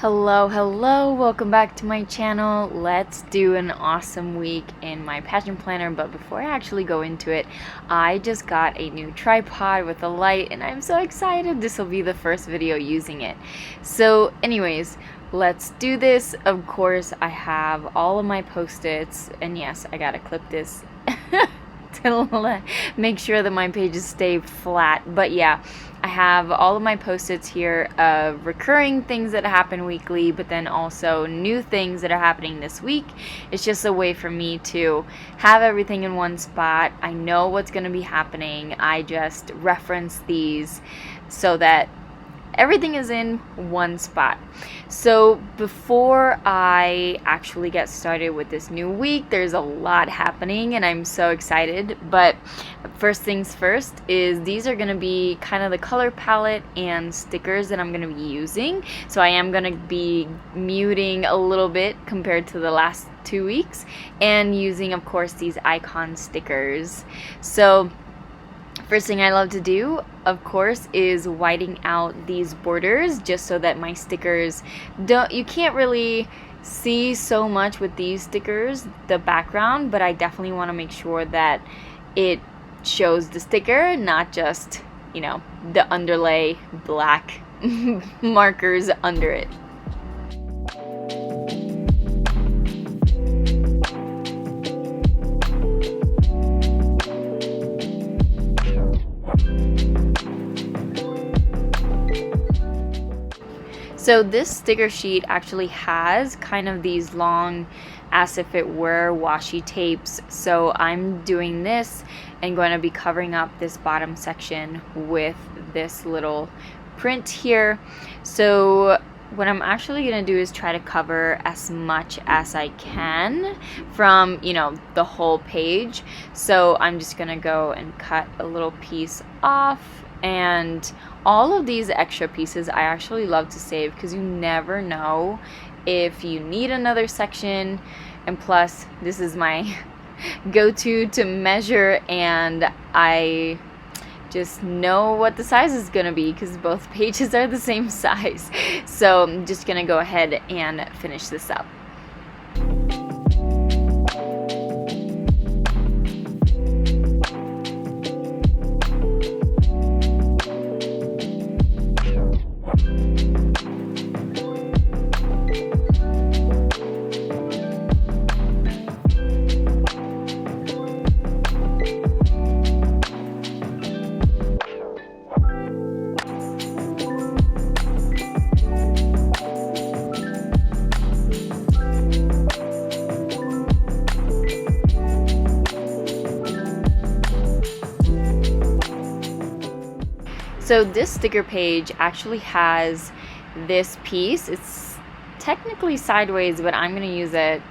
Hello, welcome back to my channel. Let's do an awesome week in my pageant planner, but before I actually go into it, I just got a new tripod with a light and I'm so excited. This will be the first video using it. So anyways, let's do this. Of course, I have all of my post-its, and yes, I gotta clip this to make sure that my pages stay flat. But yeah, I have all of my post-its here of recurring things that happen weekly, but then also new things that are happening this week. It's just a way for me to have everything in one spot. I know what's going to be happening. I just reference these so that everything is in one spot. So before I actually get started with this new week, there's a lot happening and I'm so excited. But first things first is these are going to be kind of the color palette and stickers that I'm going to be using. So I am going to be muting a little bit compared to the last 2 weeks and using, of course, these icon stickers. So first thing I love to do, of course, is whiting out these borders just so that my stickers you can't really see so much with these stickers, the background, but I definitely want to make sure that it shows the sticker, not just, you know, the underlay black markers under it. So this sticker sheet actually has kind of these long, as if it were washi tapes. So I'm doing this and going to be covering up this bottom section with this little print here. So what I'm actually going to do is try to cover as much as I can from, you know, the whole page. So I'm just going to go and cut a little piece off. And all of these extra pieces I actually love to save because you never know if you need another section. And plus, this is my go-to to measure, and I just know what the size is going to be because both pages are the same size. So I'm just going to go ahead and finish this up. So this sticker page actually has this piece. It's technically sideways, but I'm going to use it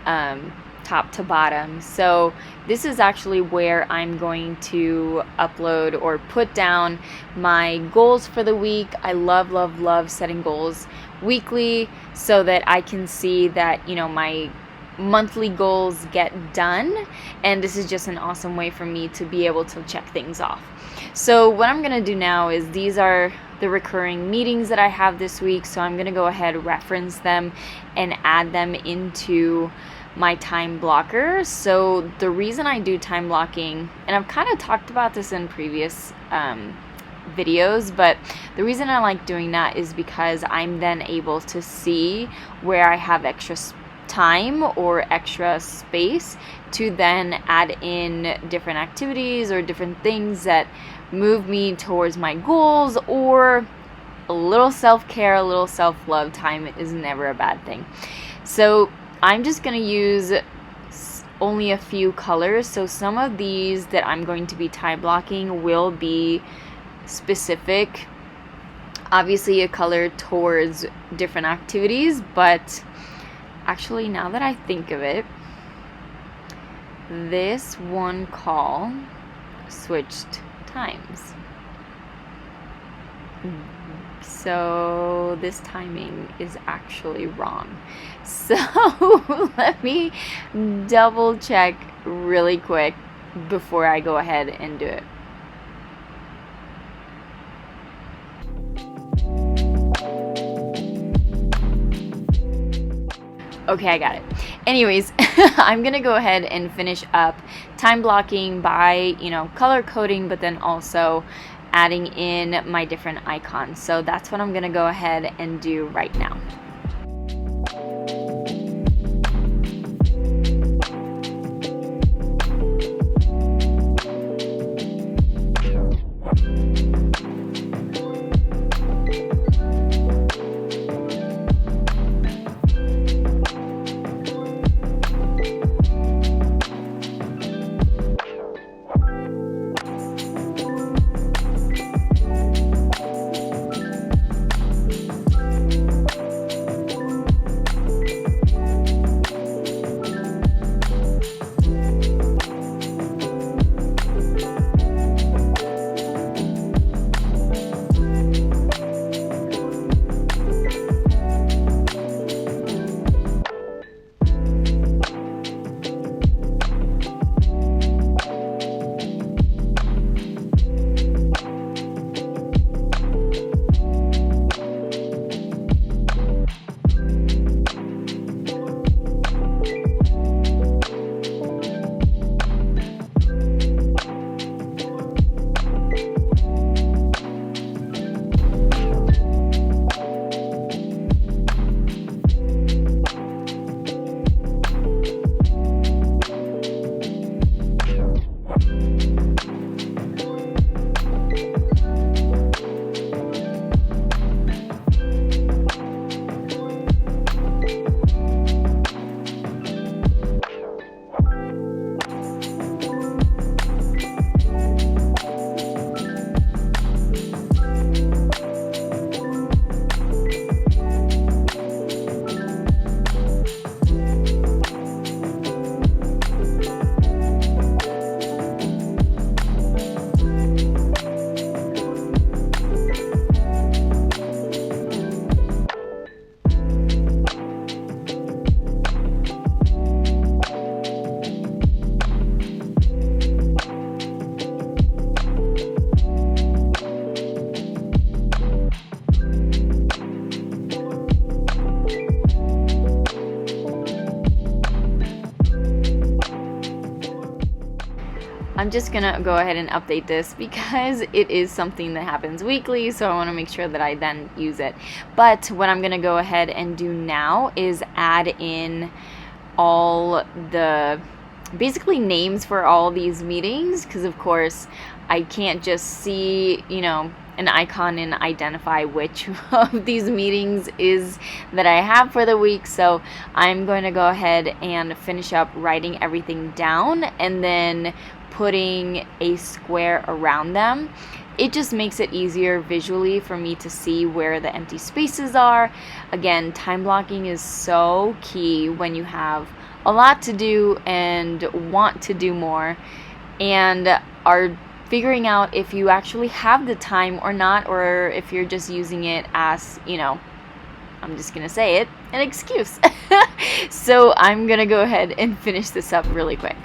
top to bottom. So this is actually where I'm going to upload or put down my goals for the week. I love setting goals weekly so that I can see that, you know, my monthly goals get done, and this is just an awesome way for me to be able to check things off. So what I'm gonna do now is these are the recurring meetings that I have this week, so I'm gonna go ahead, reference them, and add them into my time blocker. So the reason I do time blocking, and I've kind of talked about this in previous videos, but the reason I like doing that is because I'm then able to see where I have extra time or extra space to then add in different activities or different things that move me towards my goals, or a little self-care, a little self-love time is never a bad thing. So I'm just going to use only a few colors. So some of these that I'm going to be time blocking will be specific, obviously a color towards different activities, but actually, now that I think of it, this one call switched times. So this timing is actually wrong. So let me double check really quick before I go ahead and do it. Okay, I got it. Anyways, I'm gonna go ahead and finish up time blocking by, color coding, but then also adding in my different icons. So that's what I'm gonna go ahead and do right now. I'm just gonna go ahead and update this because it is something that happens weekly, so I want to make sure that I then use it. But what I'm gonna go ahead and do now is add in all the basically names for all these meetings, because of course I can't just see, an icon and identify which of these meetings is that I have for the week. So I'm going to go ahead and finish up writing everything down and then putting a square around them. It just makes it easier visually for me to see where the empty spaces are. Again, time blocking is so key when you have a lot to do and want to do more and are figuring out if you actually have the time or not, or if you're just using it as, I'm just gonna say it, an excuse. So I'm gonna go ahead and finish this up really quick.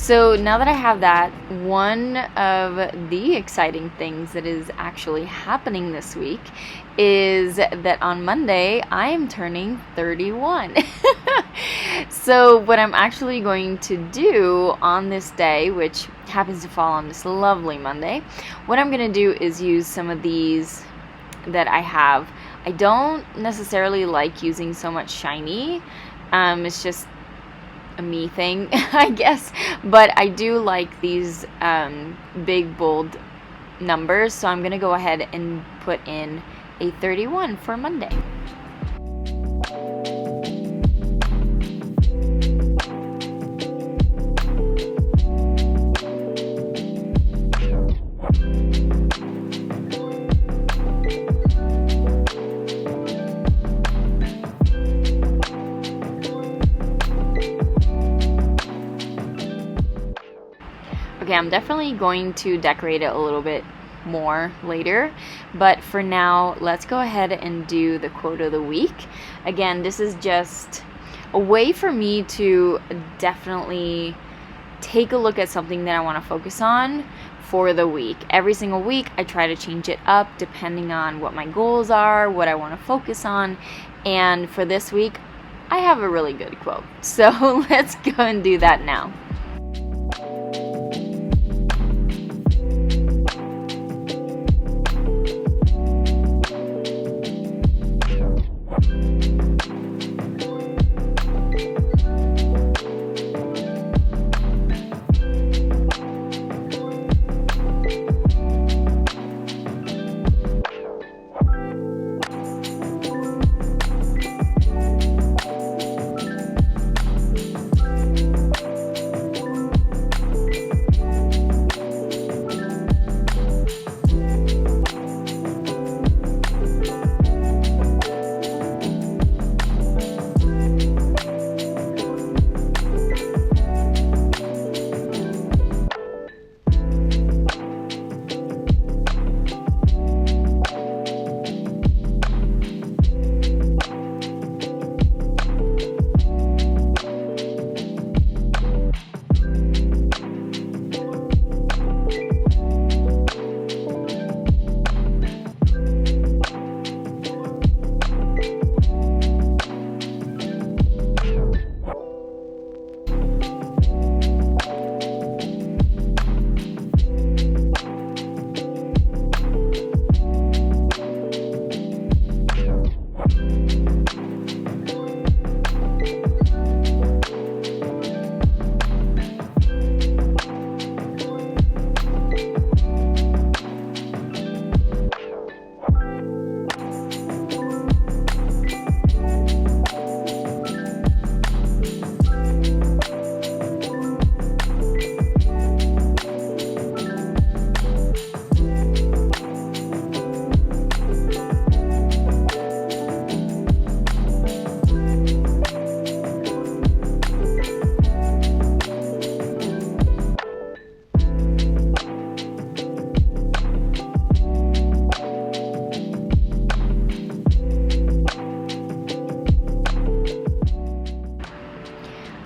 So now that I have that, one of the exciting things that is actually happening this week is that on Monday I am turning 31. So what I'm actually going to do on this day, which happens to fall on this lovely Monday, what I'm going to do is use some of these that I have. I don't necessarily like using so much shiny. It's just a me thing, I guess, but I do like these big bold numbers, so I'm gonna go ahead and put in a 31 for Monday. Okay, I'm definitely going to decorate it a little bit more later, but for now, let's go ahead and do the quote of the week. Again, this is just a way for me to definitely take a look at something that I want to focus on for the week. Every single week, I try to change it up depending on what my goals are, what I want to focus on, and for this week, I have a really good quote. So let's go and do that now.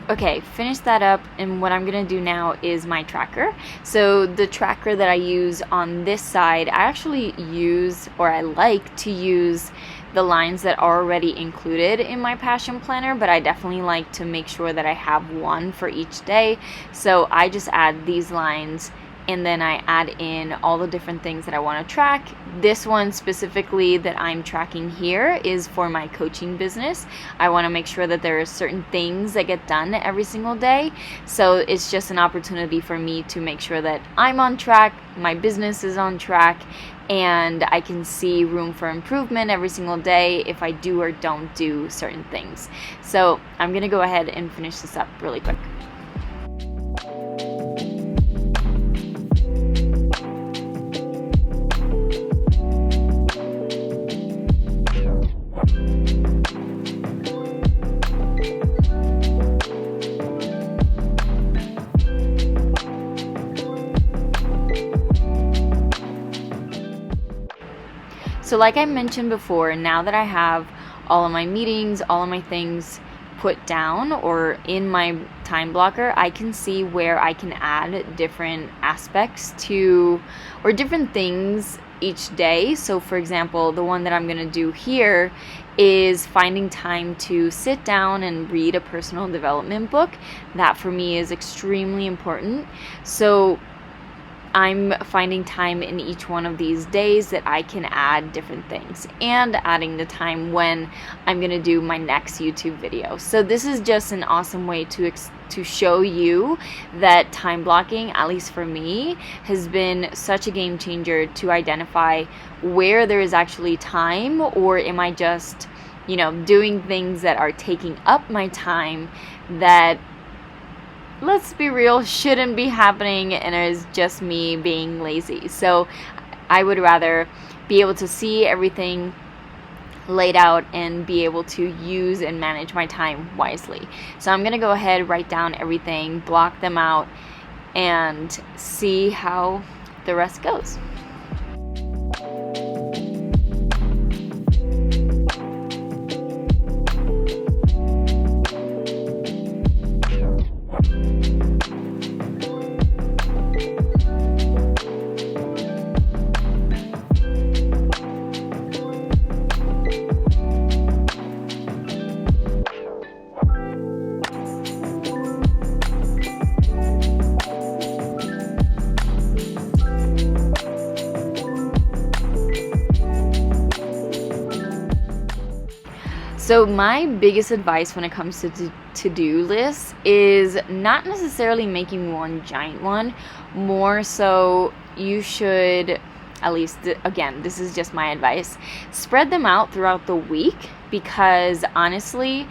Okay, finish that up, and what I'm gonna do now is my tracker. So the tracker that I use on this side, I actually use, or I like to use, the lines that are already included in my passion planner, but I definitely like to make sure that I have one for each day. So I just add these lines, and then I add in all the different things that I want to track. This one specifically that I'm tracking here is for my coaching business. I want to make sure that there are certain things that get done every single day. So it's just an opportunity for me to make sure that I'm on track, my business is on track, and I can see room for improvement every single day if I do or don't do certain things. So I'm going to go ahead and finish this up really quick. So like I mentioned before, now that I have all of my meetings, all of my things put down or in my time blocker, I can see where I can add different aspects to, or different things each day. So for example, the one that I'm going to do here is finding time to sit down and read a personal development book. That for me is extremely important. So I'm finding time in each one of these days that I can add different things, and adding the time when I'm going to do my next YouTube video. So this is just an awesome way to show you that time blocking, at least for me, has been such a game changer to identify where there is actually time, or am I just, doing things that are taking up my time that, let's be real, shouldn't be happening, and is just me being lazy. So I would rather be able to see everything laid out and be able to use and manage my time wisely. So I'm going to go ahead, write down everything, block them out, and see how the rest goes. So my biggest advice when it comes to to-do lists is not necessarily making one giant one. More so, you should, at least, again, this is just my advice, spread them out throughout the week, because honestly,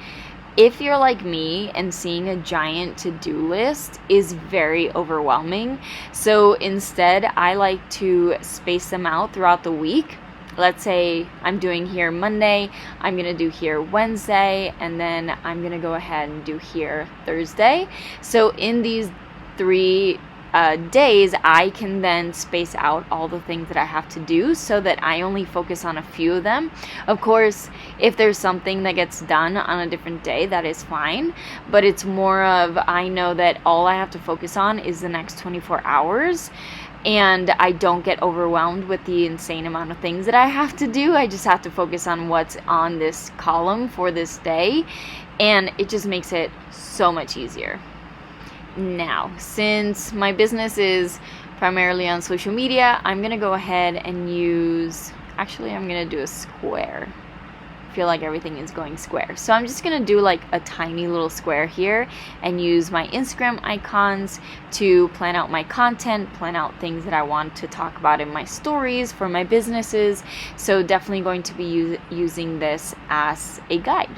if you're like me and seeing a giant to-do list is very overwhelming. So instead, I like to space them out throughout the week. Let's say I'm doing here Monday, I'm going to do here Wednesday, and then I'm going to go ahead and do here Thursday. So in these 3 days, I can then space out all the things that I have to do so that I only focus on a few of them. Of course, if there's something that gets done on a different day, that is fine, but it's more of, I know that all I have to focus on is the next 24 hours. And I don't get overwhelmed with the insane amount of things that I have to do. I just have to focus on what's on this column for this day. And it just makes it so much easier. Now, since my business is primarily on social media, I'm going to go ahead and use, actually I'm going to do a square. I feel like everything is going square. So I'm just going to do like a tiny little square here and use my Instagram icons to plan out my content, plan out things that I want to talk about in my stories for my businesses. So definitely going to be using this as a guide.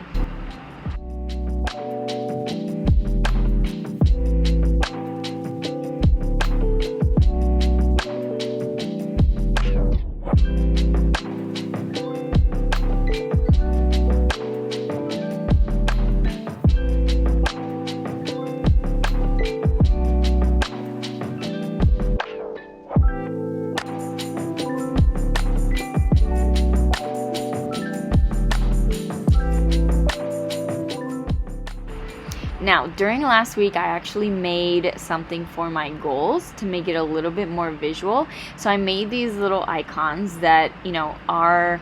Now, during last week, I actually made something for my goals to make it a little bit more visual. So I made these little icons that, are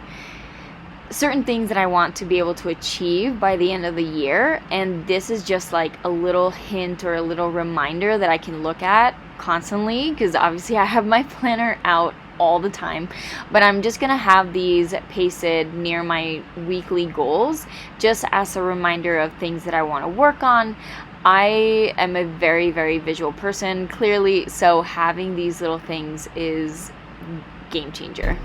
certain things that I want to be able to achieve by the end of the year. And this is just like a little hint or a little reminder that I can look at constantly, because obviously I have my planner out all the time, but I'm just gonna have these pasted near my weekly goals just as a reminder of things that I want to work on. I am a very, very visual person, clearly, so having these little things is game changer.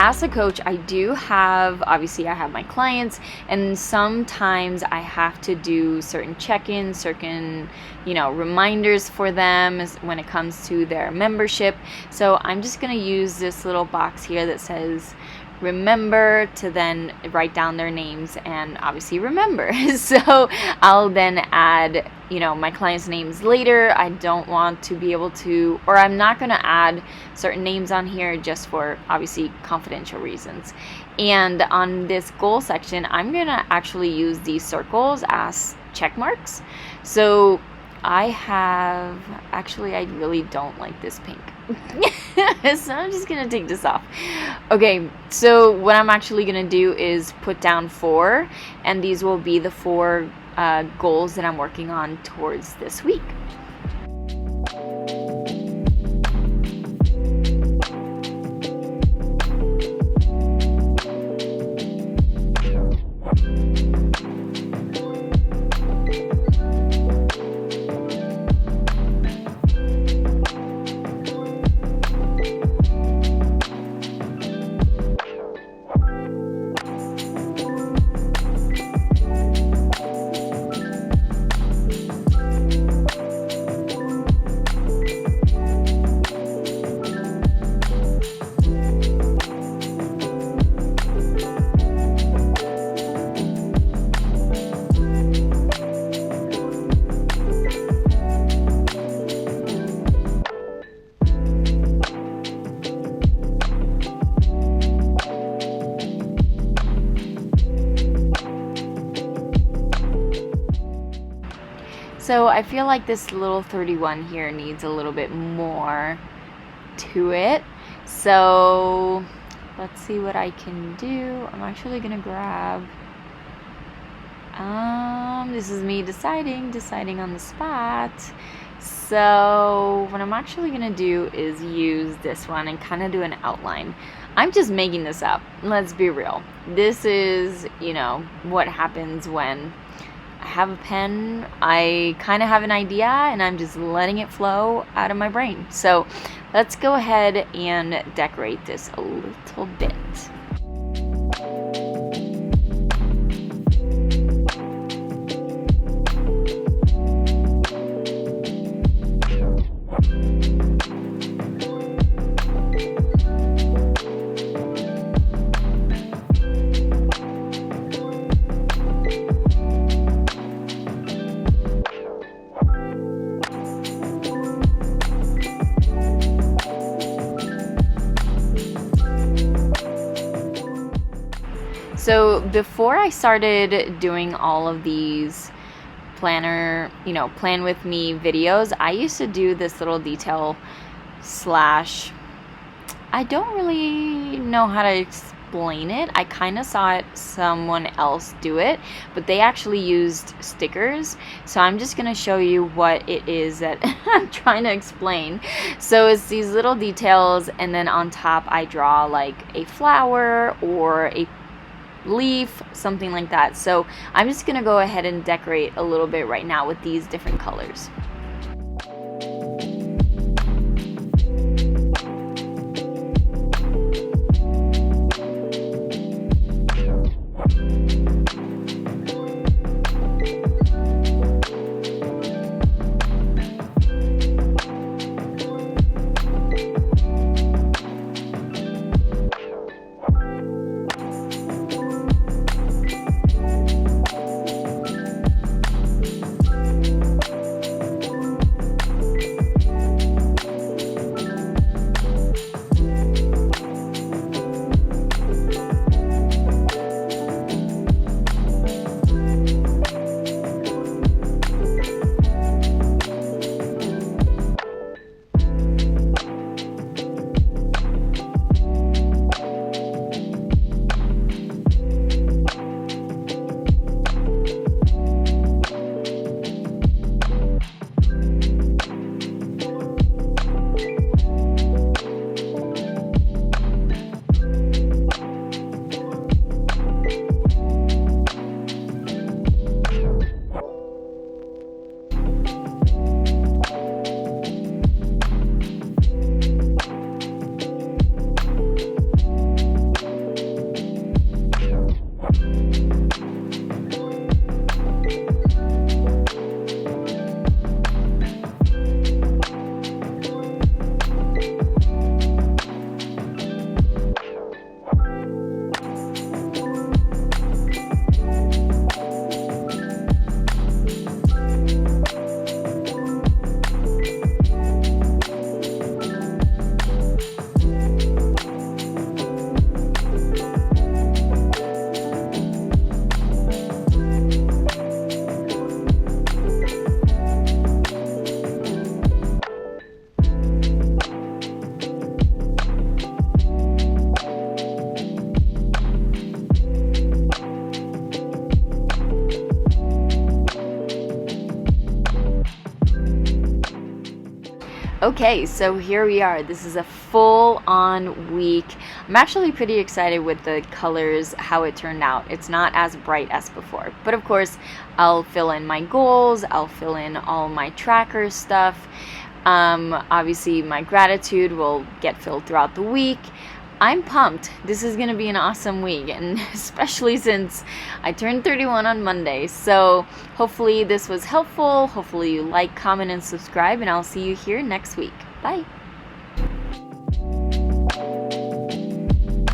As a coach, I have my clients, and sometimes I have to do certain check-ins, certain, reminders for them when it comes to their membership. So I'm just going to use this little box here that says remember to then write down their names and obviously remember. So I'll then add, my clients' names later. I don't want to be able to, or I'm not going to add certain names on here just for obviously confidential reasons. And on this goal section, I'm going to actually use these circles as check marks. So I really don't like this pink. So I'm just gonna take this off. Okay, so what I'm actually gonna do is put down 4, and these will be the 4 goals that I'm working on towards this week. So I feel like this little 31 here needs a little bit more to it. So let's see what I can do. I'm actually gonna grab, this is me deciding on the spot. So what I'm actually gonna do is use this one and kind of do an outline. I'm just making this up, let's be real. This is, what happens when I have a pen, I kind of have an idea, and I'm just letting it flow out of my brain. So let's go ahead and decorate this a little bit. So before I started doing all of these plan with me videos, I used to do this little detail slash, I don't really know how to explain it. I kind of saw someone else do it, but they actually used stickers. So I'm just going to show you what it is that I'm trying to explain. So it's these little details, and then on top I draw like a flower or a leaf, something like that. So I'm just gonna go ahead and decorate a little bit right now with these different colors. Okay, so here we are. This is a full-on week. I'm actually pretty excited with the colors, how it turned out. It's not as bright as before, but of course, I'll fill in my goals, I'll fill in all my tracker stuff. Obviously, my gratitude will get filled throughout the week. I'm pumped. This is going to be an awesome week, and especially since I turned 31 on Monday. So hopefully this was helpful. Hopefully you like, comment, and subscribe, and I'll see you here next week. Bye.